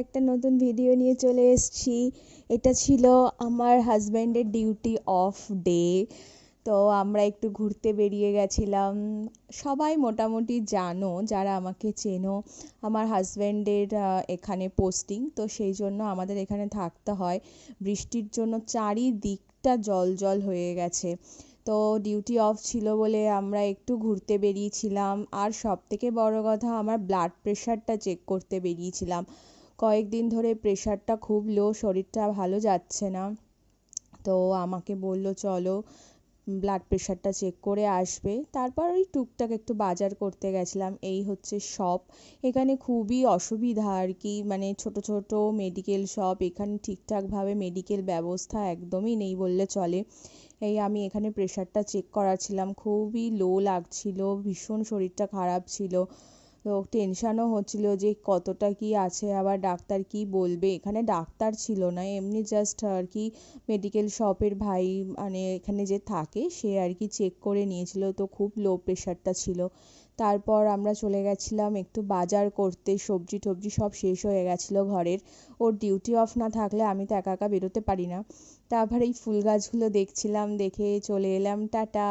একটা নতুন ভিডিও নিয়ে চলে এসেছি। এটা ছিল আমার হাজব্যান্ডের ডিউটি অফ ডে। তো আমরা একটু ঘুরতে বেরিয়ে গেছিলাম। সবাই মোটামুটি জানো, যারা আমাকে চেনো, আমার হাজব্যান্ডের এখানে পোস্টিং, তো সেই জন্য আমাদের এখানে থাকতে হয়। বৃষ্টির জন্য চারিদিকটা জল জল হয়ে গেছে। তো ডিউটি অফ ছিল বলে আমরা একটু ঘুরতে বেরিয়েছিলাম। আর সবথেকে বড় কথা, আমার ব্লাড প্রেশারটা চেক করতে বেরিয়েছিলাম। কয়েকদিন ধরে প্রেশারটা খুব লো, শরীরটা ভালো যাচ্ছে না। তো আমাকে বলল চলো ব্লাড প্রেশারটা চেক করে আসবে। তারপর ওই টুকটাক একটু বাজার করতে গেছিলাম। এই হচ্ছে শপ। এখানে খুবই অসুবিধা আর কি, মানে ছোট ছোট মেডিকেল শপ, এখানে ঠিকঠাকভাবে মেডিকেল ব্যবস্থা একদমই নেই বললে চলে। এই আমি এখানে প্রেশারটা চেক করাচ্ছিলাম, খুবই লো লাগছিল, ভীষণ শরীরটা খারাপ ছিল। তো টেনশানও হচ্ছিল যে কতটা কি আছে, আবার ডাক্তার কি বলবে। এখানে ডাক্তার ছিল না, এমনি জাস্ট আর কি মেডিকেল শপের ভাই, মানে এখানে যে থাকে সে আর কি চেক করে নিয়েছিল, তো খুব লো প্রেশারটা ছিল। তারপর আমরা চলে গেছিলাম একটু বাজার করতে, সবজি টবজি সব শেষ হয়ে গেছিলো ঘরের। ওর ডিউটি অফ না থাকলে আমি তো একা একা বেরোতে পারি না। তারপর এই ফুল গাছগুলো দেখছিলাম, দেখে চলে এলাম। টাটা।